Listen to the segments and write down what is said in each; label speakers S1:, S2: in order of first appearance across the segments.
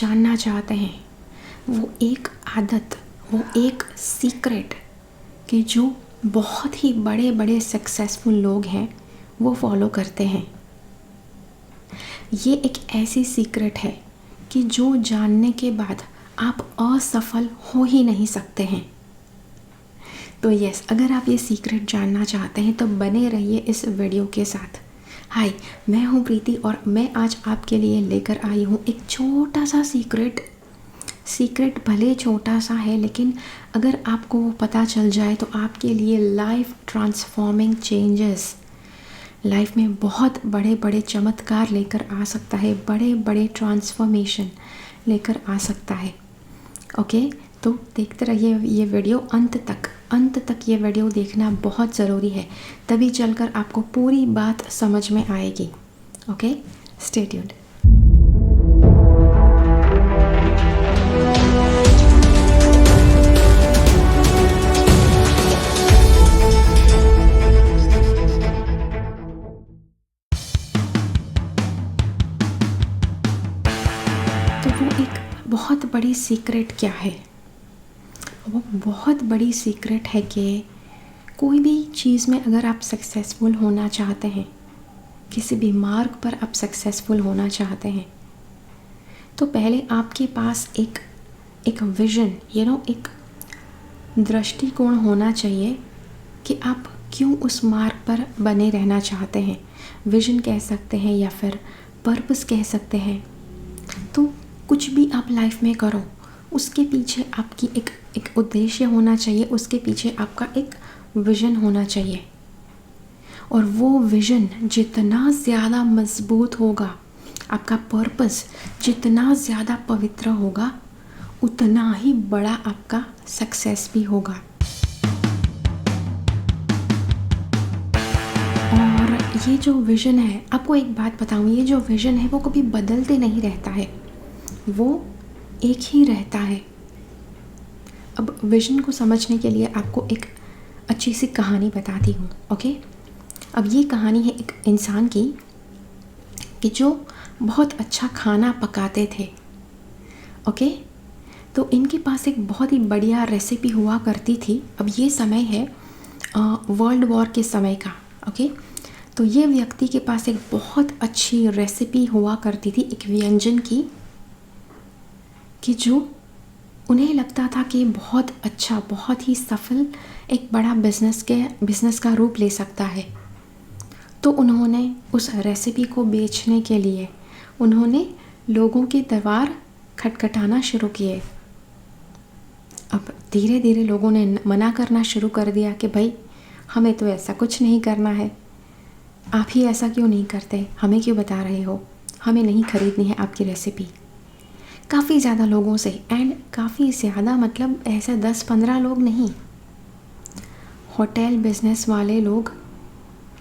S1: जानना चाहते हैं वो एक आदत, वो एक सीक्रेट कि जो बहुत ही बड़े बड़े सक्सेसफुल लोग हैं वो फॉलो करते हैं। ये एक ऐसी सीक्रेट है कि जो जानने के बाद आप असफल हो ही नहीं सकते हैं। तो यस, अगर आप ये सीक्रेट जानना चाहते हैं तो बने रहिए इस वीडियो के साथ। हाय, मैं हूँ प्रीति और मैं आज आपके लिए लेकर आई हूँ एक छोटा सा सीक्रेट भले छोटा सा है, लेकिन अगर आपको वो पता चल जाए तो आपके लिए लाइफ ट्रांसफॉर्मिंग चेंजेस, लाइफ में बहुत बड़े बड़े चमत्कार लेकर आ सकता है, बड़े बड़े ट्रांसफॉर्मेशन लेकर आ सकता है। ओके, तो देखते रहिए ये वीडियो अंत तक ये वीडियो देखना बहुत ज़रूरी है, तभी चलकर आपको पूरी बात समझ में आएगी। Okay, stay tuned. तो वो एक बहुत बड़ी सीक्रेट क्या है? वो बहुत बड़ी सीक्रेट है कि कोई भी चीज़ में अगर आप सक्सेसफुल होना चाहते हैं, किसी भी मार्ग पर आप सक्सेसफुल होना चाहते हैं, तो पहले आपके पास एक विज़न, एक दृष्टिकोण होना चाहिए कि आप क्यों उस मार्ग पर बने रहना चाहते हैं। विज़न कह सकते हैं या फिर पर्पस कह सकते हैं। तो कुछ भी आप लाइफ में करो, उसके पीछे आपकी एक उद्देश्य होना चाहिए, उसके पीछे आपका एक विज़न होना चाहिए। और वो विज़न जितना ज़्यादा मजबूत होगा, आपका पर्पस जितना ज़्यादा पवित्र होगा, उतना ही बड़ा आपका सक्सेस भी होगा। और ये जो विज़न है, आपको एक बात बताऊँ, ये जो विज़न है वो कभी बदलते नहीं रहता है, वो एक ही रहता है। अब विज़न को समझने के लिए आपको एक अच्छी सी कहानी बताती हूँ। ओके, अब ये कहानी है एक इंसान की कि जो बहुत अच्छा खाना पकाते थे। ओके, तो इनके पास एक बहुत ही बढ़िया रेसिपी हुआ करती थी। अब ये समय है वर्ल्ड वॉर के समय का। ओके, तो ये व्यक्ति के पास एक बहुत अच्छी रेसिपी हुआ करती थी एक व्यंजन की, कि जो उन्हें लगता था कि बहुत अच्छा, बहुत ही सफल एक बड़ा बिजनेस का रूप ले सकता है। तो उन्होंने उस रेसिपी को बेचने के लिए उन्होंने लोगों के दरबार खटखटाना शुरू किए। अब धीरे धीरे लोगों ने मना करना शुरू कर दिया कि भाई, हमें तो ऐसा कुछ नहीं करना है, आप ही ऐसा क्यों नहीं करते, हमें क्यों बता रहे हो, हमें नहीं खरीदनी है आपकी रेसिपी। काफ़ी ज़्यादा लोगों से, एंड काफ़ी ज़्यादा मतलब ऐसे 10-15 लोग नहीं, होटल बिज़नेस वाले लोग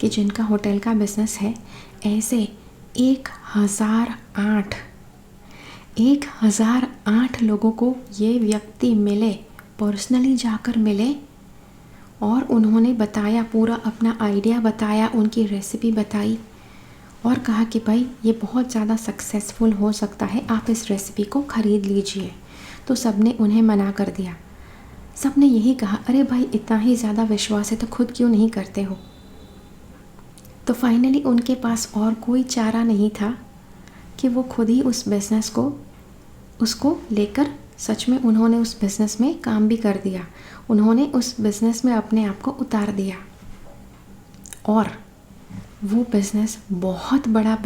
S1: कि जिनका होटल का बिज़नेस है, ऐसे 1008 लोगों को ये व्यक्ति मिले, पर्सनली जाकर मिले, और उन्होंने बताया, पूरा अपना आइडिया बताया, उनकी रेसिपी बताई और कहा कि भाई ये बहुत ज़्यादा सक्सेसफुल हो सकता है, आप इस रेसिपी को ख़रीद लीजिए। तो सब ने उन्हें मना कर दिया। सब ने यही कहा, अरे भाई, इतना ही ज़्यादा विश्वास है तो खुद क्यों नहीं करते हो। तो फाइनली उनके पास और कोई चारा नहीं था कि वो खुद ही उस बिज़नेस को उसको लेकर, सच में उन्होंने उस बिज़नेस में काम भी कर दिया। उन्होंने उस बिज़नेस में अपने आप को उतार दिया और वो बिज़नेस बहुत बड़ा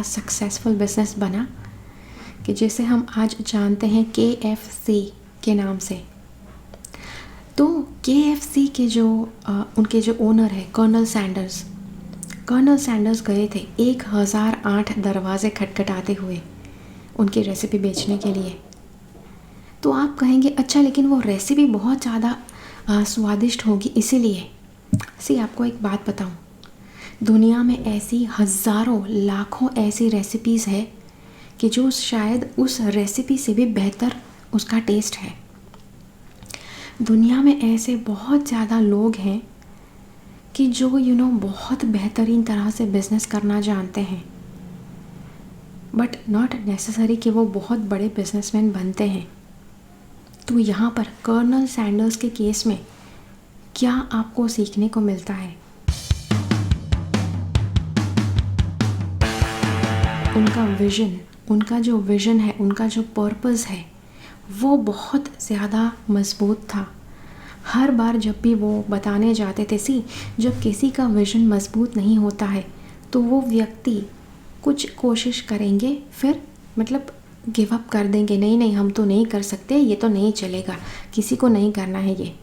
S1: सक्सेसफुल बिज़नेस बना, कि जिसे हम आज जानते हैं KFC के नाम से। तो KFC के उनके जो ओनर है कर्नल सैंडर्स गए थे 1008 दरवाजे खटखटाते हुए उनकी रेसिपी बेचने के लिए। तो आप कहेंगे, अच्छा लेकिन वो रेसिपी बहुत ज़्यादा स्वादिष्ट होगी इसीलिए। आपको एक बात बताऊं, दुनिया में ऐसी हज़ारों लाखों ऐसी रेसिपीज़ है कि जो शायद उस रेसिपी से भी बेहतर उसका टेस्ट है। दुनिया में ऐसे बहुत ज़्यादा लोग हैं कि जो बहुत बेहतरीन तरह से बिज़नेस करना जानते हैं, बट नॉट नेसेसरी कि वो बहुत बड़े बिजनेसमैन बनते हैं। तो यहाँ पर कर्नल सैंडर्स के केस में क्या आपको सीखने को मिलता है? उनका विज़न, उनका जो विज़न है, उनका जो पर्पस है, वो बहुत ज़्यादा मज़बूत था। हर बार जब भी वो बताने जाते थे, जब किसी का विज़न मज़बूत नहीं होता है तो वो व्यक्ति कुछ कोशिश करेंगे, फिर मतलब गिव अप कर देंगे, नहीं नहीं हम तो नहीं कर सकते, ये तो नहीं चलेगा, किसी को नहीं करना है ये।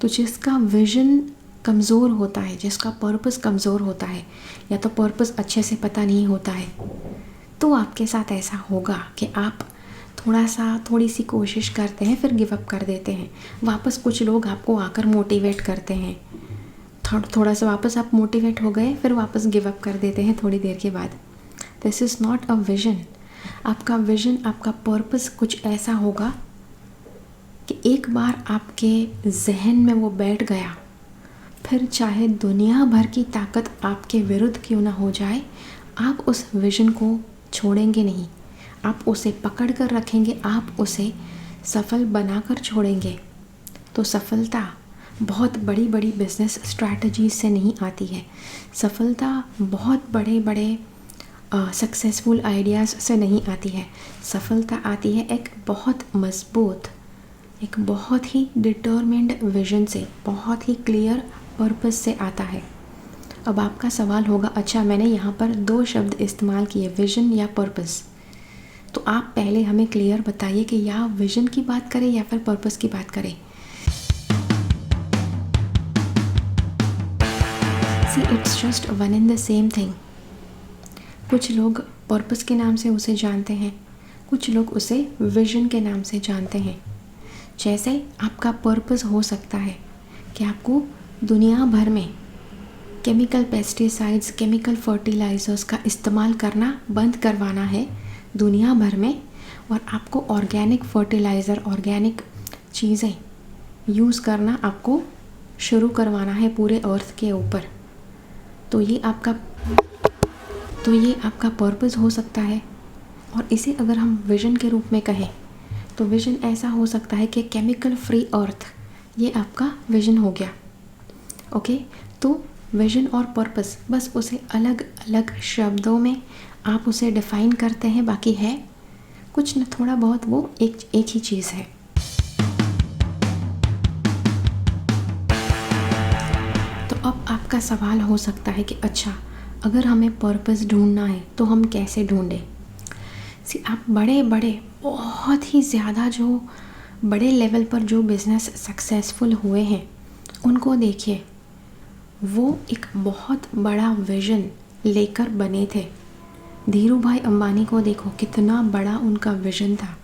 S1: तो जिसका विज़न कमज़ोर होता है, जिसका पर्पस कमज़ोर होता है, या तो पर्पस अच्छे से पता नहीं होता है, तो आपके साथ ऐसा होगा कि आप थोड़ी सी कोशिश करते हैं, फिर गिव अप कर देते हैं। वापस कुछ लोग आपको आकर मोटिवेट करते हैं, थोड़ा सा वापस आप मोटिवेट हो गए, फिर वापस गिव अप कर देते हैं थोड़ी देर के बाद। This is not a vision. आपका विज़न, आपका पर्पस कुछ ऐसा होगा कि एक बार आपके जहन में वो बैठ गया, फिर चाहे दुनिया भर की ताकत आपके विरुद्ध क्यों ना हो जाए, आप उस विज़न को छोड़ेंगे नहीं, आप उसे पकड़ कर रखेंगे, आप उसे सफल बनाकर छोड़ेंगे। तो सफलता बहुत बड़ी बड़ी बिजनेस स्ट्रैटेजीज से नहीं आती है। सफलता बहुत बड़े बड़े सक्सेसफुल आइडियाज़ से नहीं आती है। सफलता आती है एक बहुत मज़बूत, एक बहुत ही डिटर्मिन्ड विज़न से, बहुत ही क्लियर पर्पस से आता है। अब आपका सवाल होगा, अच्छा मैंने यहाँ पर 2 शब्द इस्तेमाल किए, विज़न या पर्पस, तो आप पहले हमें क्लियर बताइए कि या विज़न की बात करें या फिर पर्पस की बात करें। See it's just one and the same thing. कुछ लोग पर्पस के नाम से उसे जानते हैं, कुछ लोग उसे विज़न के नाम से जानते हैं। जैसे आपका पर्पस हो सकता है कि आपको दुनिया भर में केमिकल पेस्टिसाइड्स, केमिकल फर्टिलाइज़र्स का इस्तेमाल करना बंद करवाना है दुनिया भर में, और आपको ऑर्गेनिक फर्टिलाइज़र, ऑर्गेनिक चीज़ें यूज़ करना आपको शुरू करवाना है पूरे अर्थ के ऊपर। तो ये आपका पर्पस हो सकता है। और इसे अगर हम विज़न के रूप में कहें तो विज़न ऐसा हो सकता है कि केमिकल फ्री अर्थ, ये आपका विज़न हो गया। ओके, तो विज़न और पर्पस, बस उसे अलग अलग शब्दों में आप उसे डिफ़ाइन करते हैं, बाकी है कुछ न थोड़ा बहुत वो एक ही चीज़ है। तो अब आपका सवाल हो सकता है कि अच्छा अगर हमें पर्पस ढूंढना है तो हम कैसे ढूंढें? आप बड़े बड़े बहुत ही ज़्यादा जो बड़े लेवल पर जो बिज़नेस सक्सेसफुल हुए हैं उनको देखिए, वो एक बहुत बड़ा विज़न लेकर बने थे। धीरू भाई अंबानी को देखो, कितना बड़ा उनका विज़न था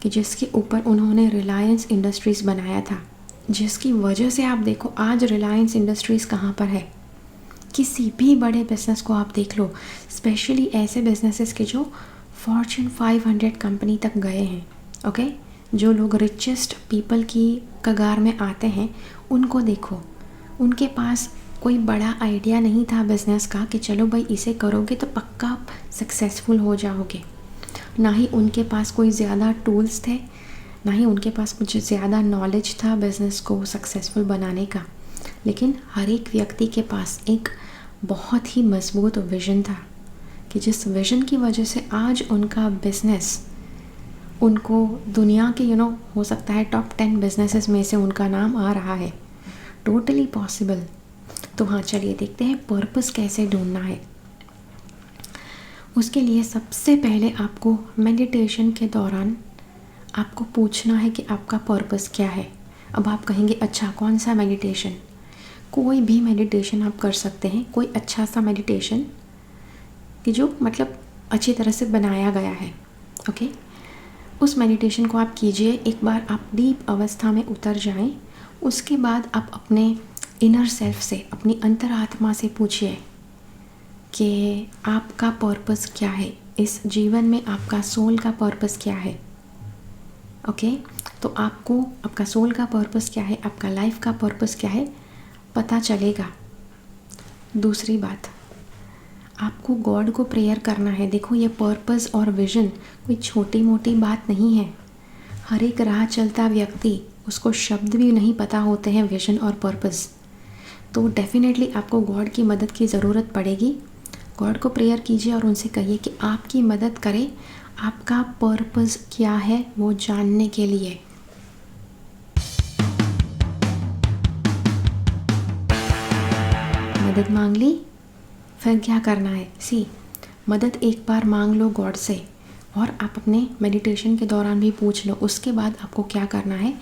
S1: कि जिसके ऊपर उन्होंने रिलायंस इंडस्ट्रीज़ बनाया था, जिसकी वजह से आप देखो आज रिलायंस इंडस्ट्रीज़ कहाँ पर है। किसी भी बड़े बिज़नेस को आप देख लो, स्पेशली ऐसे बिज़नेसेस के जो फॉर्च्यून 500 कंपनी तक गए हैं, ओके, जो लोग रिचेस्ट पीपल की कगार में आते हैं, उनको देखो, उनके पास कोई बड़ा आइडिया नहीं था बिज़नेस का कि चलो भाई इसे करोगे तो पक्का सक्सेसफुल हो जाओगे। ना ही उनके पास कोई ज़्यादा टूल्स थे, ना ही उनके पास कुछ ज़्यादा नॉलेज था बिज़नेस को सक्सेसफुल बनाने का, लेकिन हर एक व्यक्ति के पास एक बहुत ही मज़बूत विज़न था कि जिस विज़न की वजह से आज उनका बिज़नेस, उनको दुनिया के हो सकता है टॉप 10 बिजनेसेस में से उनका नाम आ रहा है। Totally possible. तो हाँ, चलिए देखते हैं पर्पस कैसे ढूंढना है। उसके लिए सबसे पहले आपको मेडिटेशन के दौरान आपको पूछना है कि आपका पर्पस क्या है। अब आप कहेंगे अच्छा कौन सा मेडिटेशन? कोई भी मेडिटेशन आप कर सकते हैं, कोई अच्छा सा मेडिटेशन कि जो मतलब अच्छी तरह से बनाया गया है, ओके। उस मेडिटेशन को आप कीजिए। एक बार आप डीप अवस्था में उतर जाएं, उसके बाद आप अपने इनर सेल्फ से, अपनी अंतरात्मा से पूछिए कि आपका पर्पस क्या है इस जीवन में, आपका सोल का पर्पस क्या है, ओके। तो आपको आपका सोल का पर्पस क्या है, आपका लाइफ का पर्पस क्या है, पता चलेगा। दूसरी बात, आपको गॉड को प्रेयर करना है। देखो ये पर्पस और विजन कोई छोटी मोटी बात नहीं है। हर एक राह चलता व्यक्ति, उसको शब्द भी नहीं पता होते हैं विजन और पर्पस। तो डेफिनेटली आपको गॉड की मदद की ज़रूरत पड़ेगी। गॉड को प्रेयर कीजिए और उनसे कहिए कि आपकी मदद करें आपका पर्पस क्या है वो जानने के लिए। मदद मांग ली, फिर क्या करना है? मदद एक बार मांग लो गॉड से और आप अपने मेडिटेशन के दौरान भी पूछ लो। उसके बाद आपको क्या करना है?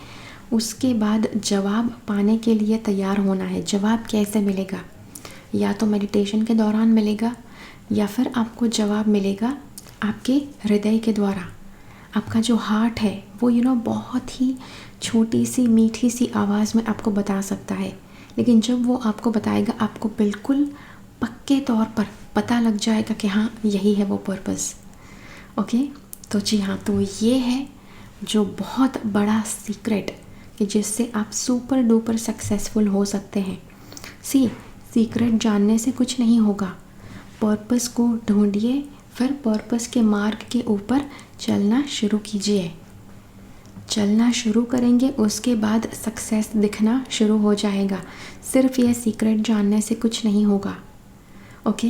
S1: उसके बाद जवाब पाने के लिए तैयार होना है। जवाब कैसे मिलेगा? या तो मेडिटेशन के दौरान मिलेगा या फिर आपको जवाब मिलेगा आपके हृदय के द्वारा। आपका जो हार्ट है वो बहुत ही छोटी सी मीठी सी आवाज़ में आपको बता सकता है, लेकिन जब वो आपको बताएगा आपको बिल्कुल पक्के तौर पर पता लग जाएगा कि हाँ यही है वो पर्पस। ओके, तो जी हाँ, तो ये है जो बहुत बड़ा सीक्रेट कि जिससे आप सुपर डुपर सक्सेसफुल हो सकते हैं। सीक्रेट जानने से कुछ नहीं होगा। पर्पस को ढूंढिए, फिर पर्पस के मार्ग के ऊपर चलना शुरू कीजिए। चलना शुरू करेंगे, उसके बाद सक्सेस दिखना शुरू हो जाएगा। सिर्फ ये सीक्रेट जानने से कुछ नहीं होगा। ओके,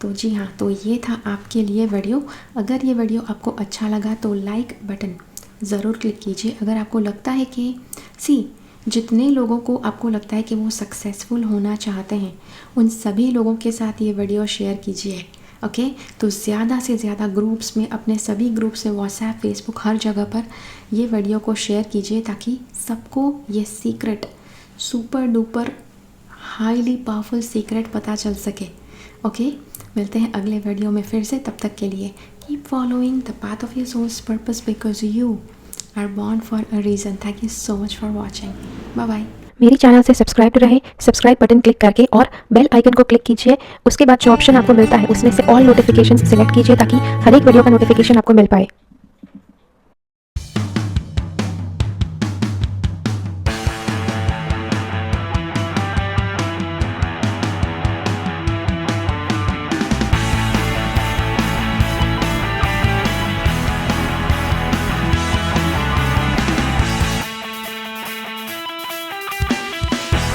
S1: तो जी हाँ, तो ये था आपके लिए वीडियो। अगर ये वीडियो आपको अच्छा लगा तो लाइक बटन ज़रूर क्लिक कीजिए। अगर आपको लगता है कि जितने लोगों को आपको लगता है कि वो सक्सेसफुल होना चाहते हैं, उन सभी लोगों के साथ ये वीडियो शेयर कीजिए। ओके, तो ज़्यादा से ज़्यादा ग्रुप्स में, अपने सभी ग्रुप्स में, व्हाट्सएप, फेसबुक, हर जगह पर ये वीडियो को शेयर कीजिए ताकि सबको ये secret, super duper highly powerful secret पता चल सके। ओके, मिलते हैं अगले वीडियो में फिर से। तब तक के लिए keep following the path of your soul's purpose because you are born for a reason. Thank you so much for watching. Bye bye.
S2: मेरी चैनल से सब्सक्राइब रहे, सब्सक्राइब बटन क्लिक करके और बेल आइकन को क्लिक कीजिए। उसके बाद जो ऑप्शन आपको मिलता है उसमें से ऑल नोटिफिकेशंस सिलेक्ट कीजिए ताकि हर एक वीडियो का नोटिफिकेशन आपको मिल पाए।